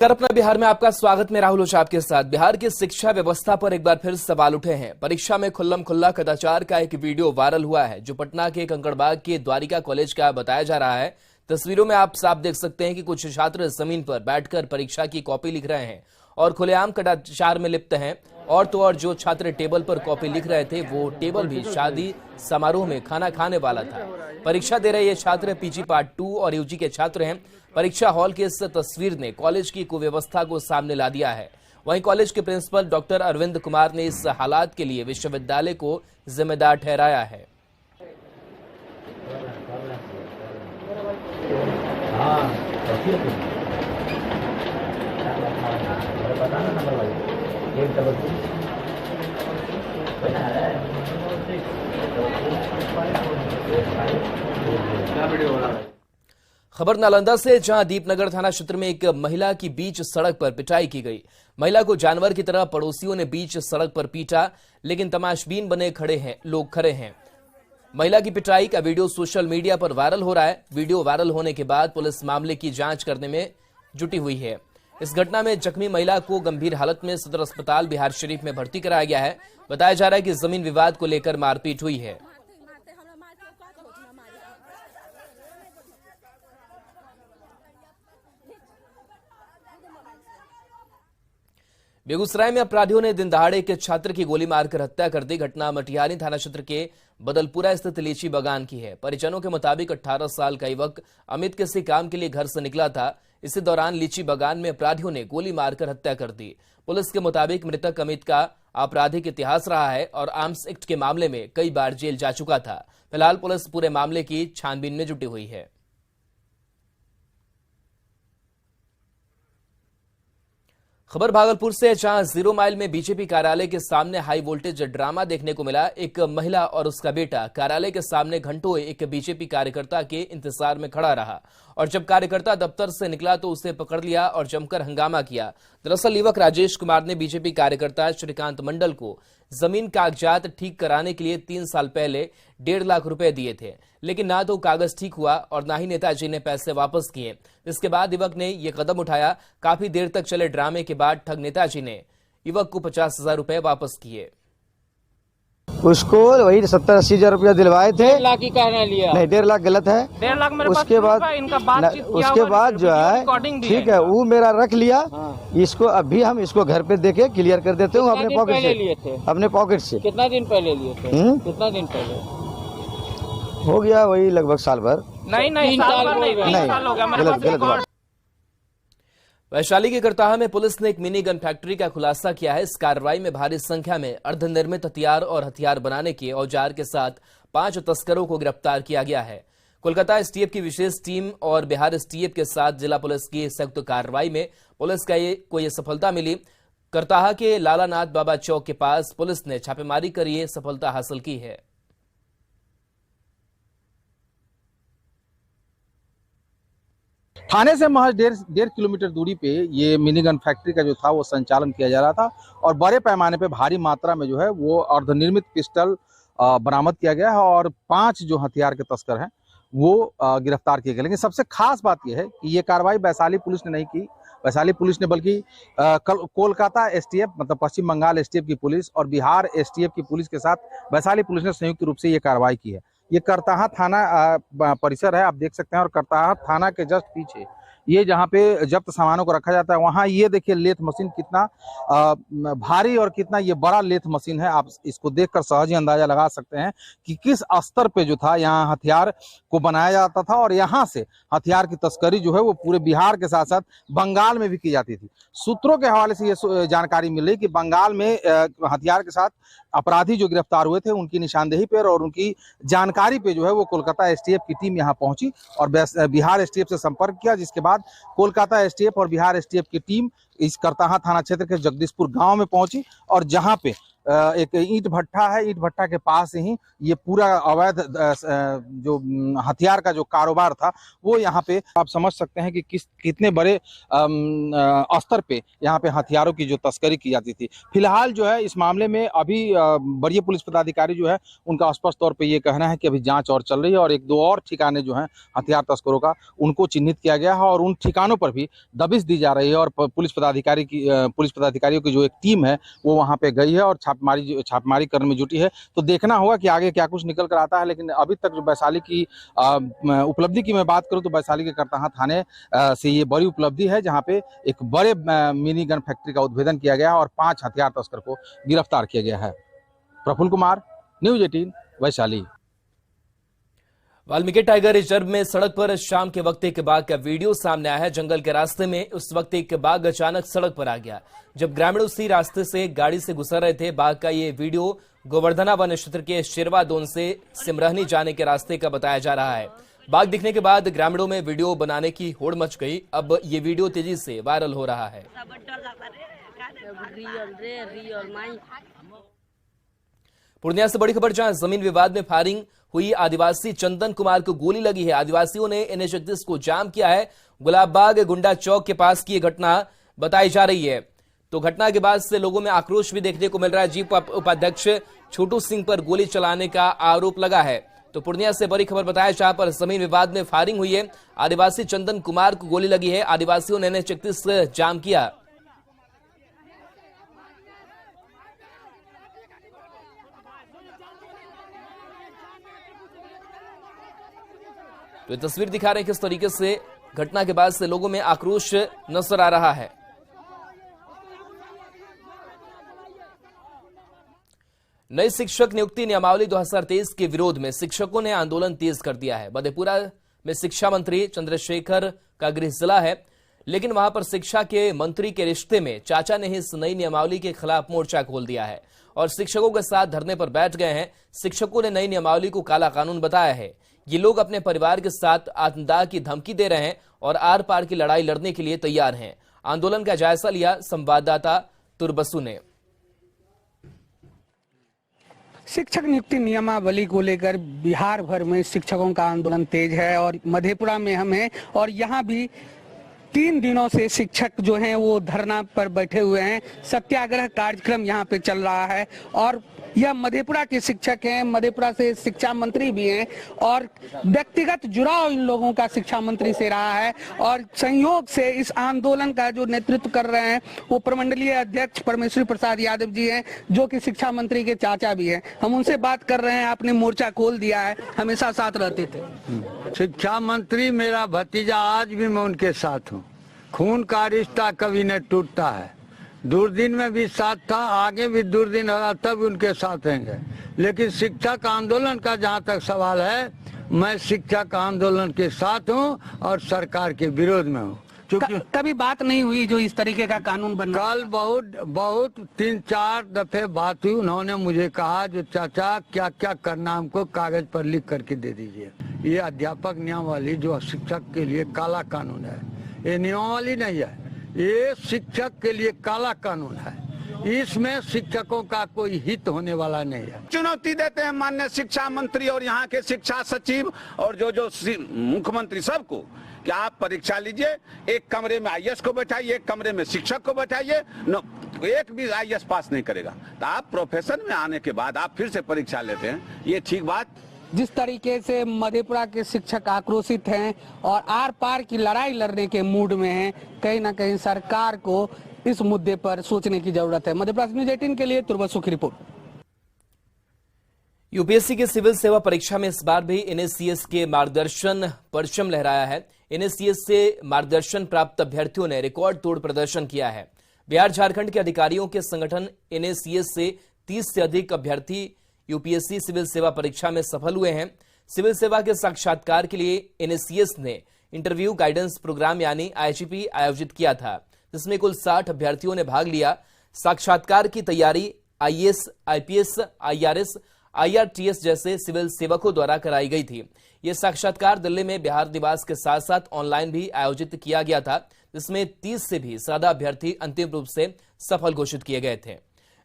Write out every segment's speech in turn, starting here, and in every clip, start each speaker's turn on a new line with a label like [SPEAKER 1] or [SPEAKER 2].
[SPEAKER 1] अपना बिहार में आपका स्वागत। मैं राहुल ओझा आपके साथ। बिहार की शिक्षा व्यवस्था पर एक बार फिर सवाल उठे हैं। परीक्षा में खुल्लम खुल्ला कदाचार का एक वीडियो वायरल हुआ है, जो पटना के कंकड़बाग के द्वारिका कॉलेज का बताया जा रहा है। तस्वीरों में आप साफ देख सकते हैं कि कुछ छात्र जमीन पर बैठकर परीक्षा की कॉपी लिख रहे हैं और खुलेआम कदाचार में लिप्त हैं। और तो और जो छात्र टेबल पर कॉपी लिख रहे थे, वो टेबल भी शादी समारोह में खाना खाने वाला था। परीक्षा दे रहे ये छात्र पीजी पार्ट 2 और यूजी के छात्र हैं। परीक्षा हॉल की इस तस्वीर ने कॉलेज की कुव्यवस्था को सामने ला दिया है। वहीं कॉलेज के प्रिंसिपल डॉक्टर अरविंद कुमार ने इस हालात के लिए विश्वविद्यालय को जिम्मेदार ठहराया है। खबर नालंदा से, जहां दीपनगर थाना क्षेत्र में एक महिला की बीच सड़क पर पिटाई की गई। महिला को जानवर की तरह पड़ोसियों ने बीच सड़क पर पीटा, लेकिन तमाशबीन बने लोग खड़े हैं। महिला की पिटाई का वीडियो सोशल मीडिया पर वायरल हो रहा है। वीडियो वायरल होने के बाद पुलिस मामले की जांच करने में जुटी हुई है। इस घटना में जख्मी महिला को गंभीर हालत में सदर अस्पताल बिहार शरीफ में भर्ती कराया गया है। बताया जा रहा है कि जमीन विवाद को लेकर मारपीट हुई है। बेगूसराय में अपराधियों ने दिन दहाड़े एक छात्र की गोली मारकर हत्या कर दी। घटना मटिहानी थाना क्षेत्र के बदलपुरा स्थित लीची बागान की है। परिजनों के मुताबिक 18 साल का युवक अमित किसी काम के लिए घर से निकला था। इसी दौरान लीची बागान में अपराधियों ने गोली मारकर हत्या कर दी। पुलिस के मुताबिक मृतक अमित का आपराधिक इतिहास रहा है और आर्म्स एक्ट के मामले में कई बार जेल जा चुका था। फिलहाल पुलिस पूरे मामले की छानबीन में जुटी हुई है। खबर भागलपुर से, जहां 0 माइल में बीजेपी कार्यालय के सामने हाई वोल्टेज ड्रामा देखने को मिला। एक महिला और उसका बेटा कार्यालय के सामने घंटों एक बीजेपी कार्यकर्ता के इंतजार में खड़ा रहा और जब कार्यकर्ता दफ्तर से निकला तो उसे पकड़ लिया और जमकर हंगामा किया। दरअसल युवक राजेश कुमार ने बीजेपी कार्यकर्ता श्रीकांत मंडल को जमीन कागजात ठीक कराने के लिए 3 साल पहले 1.5 लाख रुपए दिए थे, लेकिन ना तो कागज ठीक हुआ और ना ही नेताजी ने पैसे वापस किए। इसके बाद युवक ने यह कदम उठाया। काफी देर तक चले ड्रामे के बाद ठग नेताजी ने युवक को 50,000 रुपए वापस किए।
[SPEAKER 2] उसको वही 70-80 हजार रुपया दिलवाए थे।
[SPEAKER 3] 1.5 लाख ही कहने लिया।
[SPEAKER 2] नहीं, 1.5 लाख गलत है।
[SPEAKER 3] 1.5 लाख मेरे
[SPEAKER 2] उसके बाद उसके बाद जो है ठीक है, वो मेरा रख लिया। इसको अभी हम इसको घर पे देके क्लियर कर देते हूँ अपने पॉकेट से। लिए थे अपने पॉकेट से।
[SPEAKER 3] कितना दिन पहले लिए थे? कितना दिन पहले
[SPEAKER 2] हो गया? वही लगभग साल भर।
[SPEAKER 3] नहीं, साल हो गया।
[SPEAKER 2] गलत।
[SPEAKER 1] वैशाली के करताहा में पुलिस ने एक मिनी गन फैक्ट्री का खुलासा किया है। इस कार्रवाई में भारी संख्या में अर्धनिर्मित हथियार और हथियार बनाने के औजार के साथ 5 तस्करों को गिरफ्तार किया गया है। कोलकाता एसटीएफ की विशेष टीम और बिहार एसटीएफ के साथ जिला पुलिस की संयुक्त कार्रवाई में पुलिस को ये सफलता मिली। करताहा के लालानाथ बाबा चौक के पास पुलिस ने छापेमारी कर ये सफलता हासिल की है।
[SPEAKER 4] थाने से महज 1.5 किलोमीटर दूरी पे ये मिनी गन फैक्ट्री का जो था वो संचालन किया जा रहा था और बड़े पैमाने पे भारी मात्रा में जो है वो अर्धनिर्मित पिस्टल बरामद किया गया है और 5 जो हथियार के तस्कर हैं वो गिरफ्तार किए गए। लेकिन सबसे खास बात यह है कि ये कार्रवाई वैशाली पुलिस ने नहीं की। वैशाली पुलिस ने बल्कि कोलकाता एसटीएफ मतलब पश्चिम बंगाल एसटीएफ की पुलिस और बिहार एसटीएफ की पुलिस के साथ वैशाली पुलिस ने संयुक्त रूप से ये कार्रवाई की है। ये करताहा थाना परिसर है, आप देख सकते हैं, और करताहा थाना के जस्ट पीछे ये जहाँ पे जब्त सामानों को रखा जाता है वहाँ ये देखिए लेथ मशीन कितना भारी और कितना ये बड़ा लेथ मशीन है। आप इसको देखकर सहज ही अंदाजा लगा सकते हैं कि किस स्तर पे जो था यहाँ हथियार को बनाया जाता था और यहाँ से हथियार की तस्करी जो है वो पूरे बिहार के साथ साथ बंगाल में भी की जाती थी। सूत्रों के हवाले से ये जानकारी मिली कि बंगाल में हथियार के साथ अपराधी जो गिरफ्तार हुए थे उनकी निशानदेही पर और उनकी जानकारी पे जो है वो कोलकाता एसटीएफ की टीम यहाँ पहुंची और बिहार एसटीएफ से संपर्क किया, जिसके बाद कोलकाता एसटीएफ और बिहार एसटीएफ की टीम इस करताहा थाना क्षेत्र के जगदीशपुर गांव में पहुंची और जहां पे एक ईंट भट्ठा है, ईंट भट्ठा के पास ही ये पूरा अवैध जो हथियार का जो कारोबार था वो यहाँ पे आप समझ सकते हैं कि कितने बड़े स्तर पे यहाँ पे हथियारों की जो तस्करी की जाती थी। फिलहाल जो है इस मामले में अभी वरीय पुलिस पदाधिकारी जो है उनका स्पष्ट तौर पे ये कहना है कि अभी जांच और चल रही है और एक दो और ठिकाने जो हैं हथियार तस्करों का उनको चिन्हित किया गया है और उन ठिकानों पर भी दबिश दी जा रही है और पुलिस पदाधिकारियों की जो एक टीम है वो वहाँ पे गई है और छापेमारी करने में जुटी है। तो देखना होगा कि आगे क्या कुछ निकल कर आता है, लेकिन अभी तक जो वैशाली की उपलब्धि की मैं बात करूं तो वैशाली के करताहां थाने से ये बड़ी उपलब्धि है जहां पे एक बड़े मिनी गन फैक्ट्री का उद्भेदन किया गया और 5 हथियार तस्कर को गिरफ्तार किया गया है। Praful Kumar, news 18 Vaishali.
[SPEAKER 1] Valmiki tiger reserve में सड़क पर शाम के वक्त एक बाघ का वीडियो सामने आया है। जंगल के रास्ते में उस वक्त एक बाघ अचानक सड़क पर आ गया। जब ग्रामीण उसी रास्ते से गाड़ी से गुजर रहे थे, बाघ का ये वीडियो गोवर्धना वन क्षेत्र के शेरवा दोन से सिमरहनी जाने के रास्ते का बताया जा रहा है। बाघ दिखने के बाद ग्रामीणों में वीडियो बनाने की होड़ मच गई। अब ये वीडियो तेजी से वायरल हो रहा है। पूर्णिया से बड़ी खबर, जहां जमीन विवाद में फायरिंग हुई, आदिवासी चंदन कुमार को गोली लगी है। आदिवासियों ने NH31 को जाम किया है। गुलाबबाग गुंडा चौक के पास की यह घटना बताई जा रही है। तो घटना के बाद से लोगों में आक्रोश भी देखने को मिल रहा है। जीप उपाध्यक्ष छोटू सिंह पर गोली चलाने का आरोप लगा है। तो पूर्णिया से बड़ी खबर बताया, जहां पर जमीन विवाद में फायरिंग हुई है। आदिवासी चंदन कुमार को गोली लगी है। आदिवासियों ने NH31 जाम किया। तो ये तस्वीर दिखा रहे हैं किस तरीके से घटना के बाद से लोगों में आक्रोश नजर आ रहा है। नई शिक्षक नियुक्ति नियमावली 2023 के विरोध में शिक्षकों ने आंदोलन तेज कर दिया है। मधेपुरा में शिक्षा मंत्री चंद्रशेखर का गृह जिला है, लेकिन वहां पर शिक्षा के मंत्री के रिश्ते में चाचा ने इस नई नियमावली के खिलाफ मोर्चा खोल दिया है और शिक्षकों के साथ धरने पर बैठ गए हैं। शिक्षकों ने नई नियमावली को काला कानून बताया है। ये लोग अपने परिवार के साथ आत्मदाह की धमकी दे रहे हैं और आर पार की लड़ाई लड़ने के लिए तैयार हैं। आंदोलन का जायजा लिया संवाददाता तुरबसु ने।
[SPEAKER 5] शिक्षक नियुक्ति नियमावली को लेकर बिहार भर में शिक्षकों का आंदोलन तेज है और मधेपुरा में हम हैं और यहाँ भी 3 दिनों से शिक्षक जो हैं वो धरना पर बैठे हुए हैं। सत्याग्रह कार्यक्रम यहाँ पे चल रहा है और यह मधेपुरा के शिक्षक हैं, मधेपुरा से शिक्षा मंत्री भी हैं और व्यक्तिगत जुड़ाव इन लोगों का शिक्षा मंत्री से रहा है और संयोग से इस आंदोलन का जो नेतृत्व कर रहे हैं वो प्रमंडलीय अध्यक्ष परमेश्वरी प्रसाद यादव जी हैं, जो कि शिक्षा मंत्री के चाचा भी हैं। हम उनसे बात कर रहे हैं। आपने मोर्चा खोल दिया है, हमेशा साथ रहते थे।
[SPEAKER 6] शिक्षा मंत्री मेरा भतीजा, आज भी मैं उनके साथ हूँ। खून का रिश्ता कभी नहीं टूटता है। दूरदीन में भी साथ था, आगे भी दूरदीन होगा तब उनके साथ रहेंगे। लेकिन शिक्षक आंदोलन का जहाँ तक सवाल है, मैं शिक्षक आंदोलन के साथ हूँ और सरकार के विरोध में हूँ। क्योंकि
[SPEAKER 5] कभी बात नहीं हुई जो इस तरीके का कानून बन रहा?
[SPEAKER 6] कल बहुत 3-4 दफे बात हुई। उन्होंने मुझे कहा जो चाचा क्या क्या करना हमको कागज पर लिख करके दे दीजिए। ये अध्यापक नियमावली जो शिक्षक के लिए काला कानून है, ये नियमावली नहीं है, ये शिक्षक के लिए काला कानून है। इसमें शिक्षकों का कोई हित होने वाला नहीं है।
[SPEAKER 7] चुनौती देते हैं माननीय शिक्षा मंत्री और यहाँ के शिक्षा सचिव और जो मुख्यमंत्री सबको कि आप परीक्षा लीजिए, एक कमरे में IAS को बैठाइए, एक कमरे में शिक्षक को बैठाइए। एक भी IAS पास नहीं करेगा तो आप प्रोफेशन में आने के बाद आप फिर से परीक्षा लेते हैं, ये ठीक बात?
[SPEAKER 5] जिस तरीके से मधेपुरा के शिक्षक आक्रोशित हैं और आर पार की लड़ाई लड़ने के मूड में हैं, कहीं ना कहीं सरकार को इस मुद्दे पर सोचने की जरूरत है। मधेपुरा न्यूज 18 के लिए तुरबसु की रिपोर्ट।
[SPEAKER 1] यूपीएससी की सिविल सेवा परीक्षा में इस बार भी NSCS के मार्गदर्शन परचम लहराया है। NSCS से मार्गदर्शन प्राप्त अभ्यर्थियों ने रिकॉर्ड तोड़ प्रदर्शन किया है। बिहार झारखंड के अधिकारियों के संगठन NSCS से 30 से अधिक अभ्यर्थी यूपीएससी सिविल सेवा परीक्षा में सफल हुए हैं। सिविल सेवा के साक्षात्कार के लिए NSCS ने इंटरव्यू गाइडेंस प्रोग्राम यानी IGP आयोजित किया था, जिसमें कुल 60 अभ्यर्थियों ने भाग लिया। साक्षात्कार की तैयारी IAS, IPS, IRS, IRTS जैसे सिविल सेवकों द्वारा कराई गई थी। यह साक्षात्कार दिल्ली में बिहार निवास के साथ साथ ऑनलाइन भी आयोजित किया गया था, जिसमें 30 से भी ज्यादा अभ्यर्थी अंतिम रूप से सफल घोषित किए गए थे।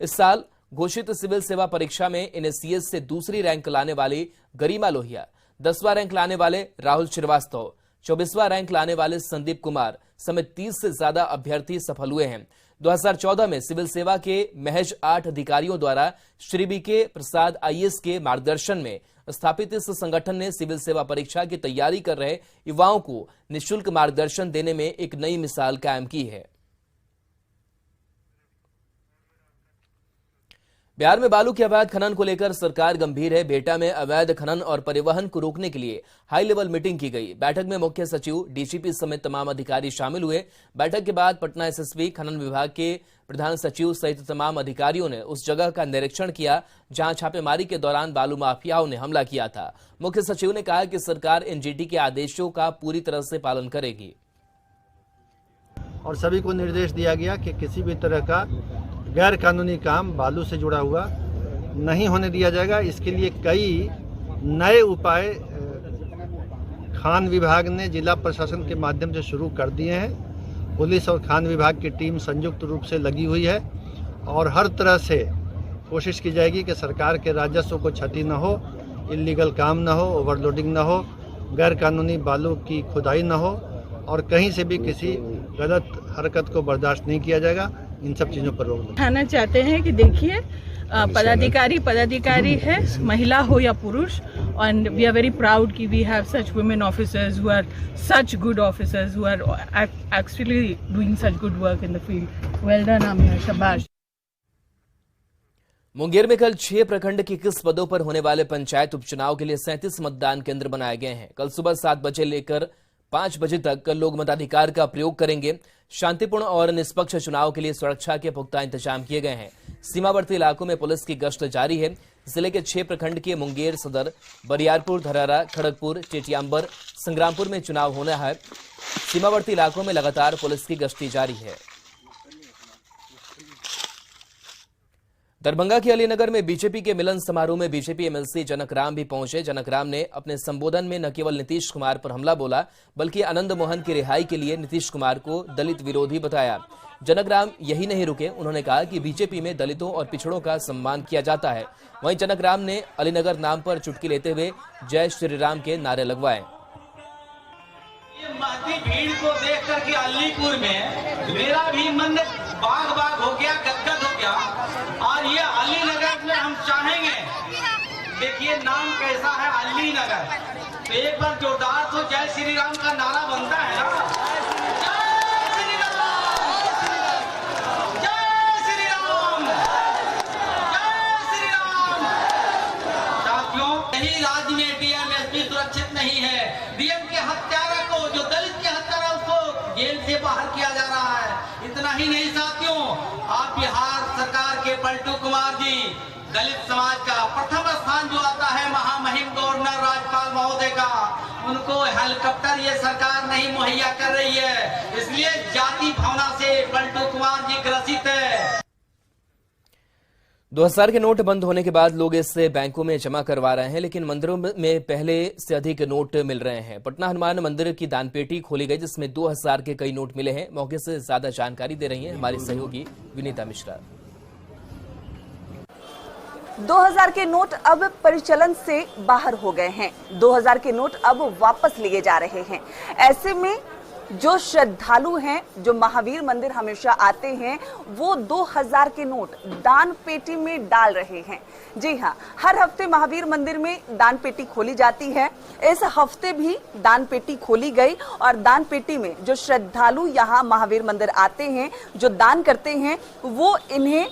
[SPEAKER 1] इस साल घोषित सिविल सेवा परीक्षा में NSCS से दूसरी रैंक लाने वाली गरिमा लोहिया, 10वां रैंक लाने वाले राहुल श्रीवास्तव, 24वां रैंक लाने वाले संदीप कुमार समेत 30 से ज्यादा अभ्यर्थी सफल हुए हैं। 2014 में सिविल सेवा के महज 8 अधिकारियों द्वारा श्री BK प्रसाद IAS के मार्गदर्शन में स्थापित इस संगठन ने सिविल सेवा परीक्षा की तैयारी कर रहे युवाओं को निःशुल्क मार्गदर्शन देने में एक नई मिसाल कायम की है। बिहार में बालू के अवैध खनन को लेकर सरकार गंभीर है। बेटा में अवैध खनन और परिवहन को रोकने के लिए हाई लेवल मीटिंग की गई। बैठक में मुख्य सचिव, DGP समेत तमाम अधिकारी शामिल हुए। बैठक के बाद पटना SSP, खनन विभाग के प्रधान सचिव सहित तमाम अधिकारियों ने उस जगह का निरीक्षण किया जहां छापेमारी के दौरान बालू माफियाओं ने हमला किया था। मुख्य सचिव ने कहा कि सरकार NGT के आदेशों का पूरी तरह से पालन करेगी
[SPEAKER 8] और सभी को निर्देश दिया गया कि किसी भी तरह का गैर कानूनी काम बालू से जुड़ा हुआ नहीं होने दिया जाएगा। इसके लिए कई नए उपाय खान विभाग ने जिला प्रशासन के माध्यम से शुरू कर दिए हैं। पुलिस और खान विभाग की टीम संयुक्त रूप से लगी हुई है और हर तरह से कोशिश की जाएगी कि सरकार के राजस्व को क्षति न हो, इल्लीगल काम न हो, ओवरलोडिंग न हो, गैर कानूनी बालू की खुदाई न हो और कहीं से भी किसी गलत हरकत को बर्दाश्त नहीं किया जाएगा। इन सब चीजों पर रोक
[SPEAKER 9] उठाना चाहते हैं कि देखिए पदाधिकारी है, महिला हो या पुरुष, and we are very proud कि we have such women officers who are such good officers who are actually doing such good work in the field. Well done आमिया, शाबाश।
[SPEAKER 1] मुंगेर में कल 6 प्रखंड के 21 पदों पर होने वाले पंचायत उपचुनाव के लिए 37 मतदान केंद्र बनाए गए हैं। कल सुबह 7 बजे लेकर 5 बजे तक लोग मताधिकार का प्रयोग करेंगे। शांतिपूर्ण और निष्पक्ष चुनाव के लिए सुरक्षा के पुख्ता इंतजाम किए गए हैं। सीमावर्ती इलाकों में पुलिस की गश्त जारी है। जिले के 6 प्रखंड के मुंगेर सदर, बरियारपुर, धरारा, खड़गपुर, टेटियांबर, संग्रामपुर में चुनाव होना है। सीमावर्ती इलाकों में लगातार पुलिस की गश्ती जारी है। दरभंगा के अलीनगर में बीजेपी के मिलन समारोह में बीजेपी MLC जनक राम भी पहुंचे। जनक राम ने अपने संबोधन में न केवल नीतीश कुमार पर हमला बोला बल्कि आनंद मोहन की रिहाई के लिए नीतीश कुमार को दलित विरोधी बताया। जनक राम यही नहीं रुके, उन्होंने कहा कि बीजेपी में दलितों और पिछड़ों का सम्मान किया जाता है। वहीं जनक राम ने अलीनगर नाम पर चुटकी लेते हुए जय श्री राम के नारे लगवाए।
[SPEAKER 10] भीड़ को देख करके अलीपुर में मेरा भी मन बाग बाग हो गया, गदगद हो गया। और ये अलीनगर में हम चाहेंगे, देखिए नाम कैसा है अलीनगर, तो एक बार जोरदार तो जय श्री राम का नारा बनता है ना। जय श्री राम, जय श्री राम, जय श्री राम। साथियों, यही राज्य में DM SP सुरक्षित नहीं है। DM के हत्यारा को, जो दलित के हत्यारा, उसको जेल से बाहर किया जा रहा है। इतना ही नहीं साथियों, आप बिहार सरकार के पलटू कुमार जी, दलित समाज का प्रथम स्थान जो आता है महामहिम गवर्नर राज्यपाल महोदय का, उनको हेलीकॉप्टर ये सरकार नहीं मुहैया कर रही है। इसलिए जाति भावना से पलटू कुमार जी ग्रसित है।
[SPEAKER 1] 2000 के नोट बंद होने के बाद लोग इससे बैंकों में जमा करवा रहे हैं, लेकिन मंदिरों में पहले से अधिक नोट मिल रहे हैं। पटना हनुमान मंदिर की दानपेटी खोली गई जिसमें 2000 के कई नोट मिले हैं। मौके से ज्यादा जानकारी दे रही हैं हमारी सहयोगी विनीता मिश्रा।
[SPEAKER 11] 2000 के नोट अब परिचलन से बाहर हो गए हैं। 2000 के नोट अब वापस लिए जा रहे हैं। ऐसे में जो श्रद्धालु हैं, जो महावीर मंदिर हमेशा आते हैं, वो 2000 के नोट दान पेटी में डाल रहे हैं। जी हाँ, हर हफ्ते महावीर मंदिर में दान पेटी खोली जाती है। इस हफ्ते भी दान पेटी खोली गई और दान पेटी में जो श्रद्धालु यहाँ महावीर मंदिर आते हैं, जो दान करते हैं, वो इन्हें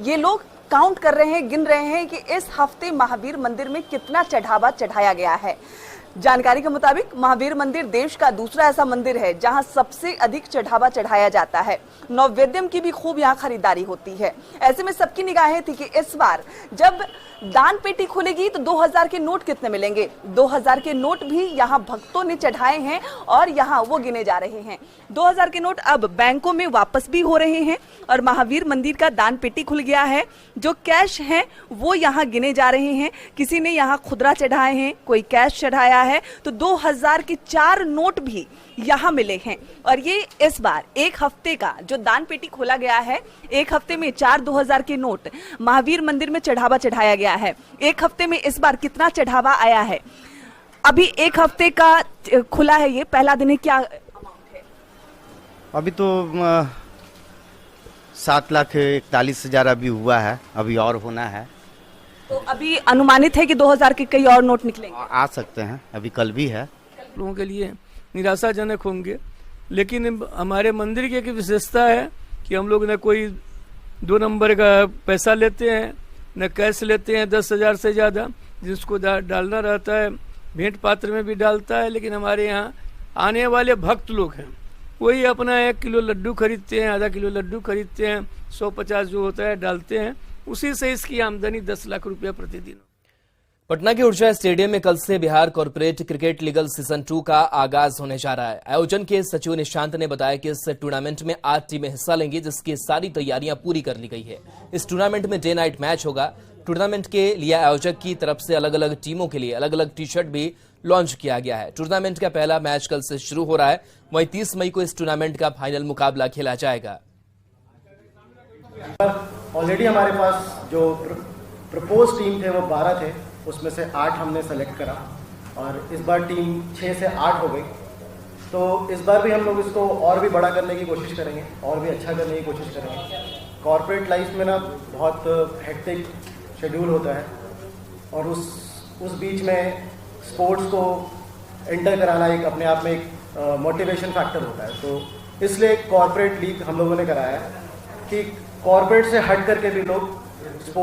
[SPEAKER 11] ये लोग काउंट कर रहे हैं, गिन रहे हैं कि इस हफ्ते महावीर मंदिर में कितना चढ़ावा चढ़ाया गया है। जानकारी के मुताबिक महावीर मंदिर देश का दूसरा ऐसा मंदिर है जहां सबसे अधिक चढ़ावा चढ़ाया जाता है। नववेद्यम की भी खूब यहां खरीदारी होती है। ऐसे में सबकी निगाहें थी कि इस बार जब दान पेटी खुलेगी तो 2000 के नोट कितने मिलेंगे। 2000 के नोट भी यहां भक्तों ने चढ़ाए हैं और यहां वो गिने जा रहे हैं। 2000 के नोट अब बैंकों में वापस भी हो रहे हैं और महावीर मंदिर का दान पेटी खुल गया है। जो कैश हैं वो यहां गिने जा रहे हैं। किसी ने यहां खुदरा चढ़ाए हैं, कोई कैश चढ़ाया है तो 2000 के 4 नोट भी यहाँ मिले हैं। और ये इस बार एक हफ्ते का जो दान पेटी खोला गया है, एक हफ्ते में 4 2000 के नोट महावीर मंदिर में चढ़ावा चढ़ाया गया है। एक हफ्ते में इस बार कितना चढ़ावा आया है, अभी एक हफ्ते का खुला है, ये पहला दिन है, क्या अमाउंट है?
[SPEAKER 2] अभी तो 7,41,000 अभी हुआ है, अभी और होना है।
[SPEAKER 11] तो अभी अनुमानित है कि 2000 के कई और नोट निकलेंगे,
[SPEAKER 2] आ सकते हैं, अभी कल भी है।
[SPEAKER 12] लोगों के लिए निराशाजनक होंगे, लेकिन हमारे मंदिर की एक विशेषता है कि हम लोग न कोई 2 नंबर का पैसा लेते हैं, न कैश लेते हैं 10,000 से ज़्यादा। जिसको डालना रहता है भेंट पात्र में भी डालता है, लेकिन हमारे यहाँ आने वाले भक्त लोग हैं वही अपना 1 किलो लड्डू खरीदते हैं, आधा किलो लड्डू खरीदते हैं, 150 जो होता है डालते हैं, उसी से इसकी आमदनी 10 लाख रुपया प्रतिदिन।
[SPEAKER 1] पटना के ऊर्जा स्टेडियम में कल से Bihar corporate cricket legal season 2 का आगाज होने जा रहा है। आयोजन के सचिव निशांत ने बताया कि इस टूर्नामेंट में 8 टीमें हिस्सा लेंगी, जिसकी सारी तैयारियां पूरी कर ली गई है। इस टूर्नामेंट में डे नाइट मैच होगा। टूर्नामेंट के लिए आयोजक की तरफ से अलग अलग टीमों के लिए अलग अलग टी शर्ट भी लॉन्च किया गया है। टूर्नामेंट का पहला मैच कल से शुरू हो रहा है, वहीं 30 मई को इस टूर्नामेंट का फाइनल मुकाबला खेला जाएगा।
[SPEAKER 13] ऑलरेडी हमारे पास जो प्रपोज टीम थे वो 12 थे, उसमें से 8 हमने सेलेक्ट करा और इस बार टीम 6 से 8 हो गई। तो इस बार भी हम लोग इसको और भी बड़ा करने की कोशिश करेंगे और भी अच्छा करने की कोशिश करेंगे। कॉर्पोरेट लाइफ में ना बहुत हेक्टिक शेड्यूल होता है और उस बीच में स्पोर्ट्स को एंटर कराना एक अपने आप में एक मोटिवेशन फैक्टर होता है। तो इसलिए कॉर्पोरेट लीग हम लोगों ने कराया है कि कॉर्पोरेट से हट करके भी लोग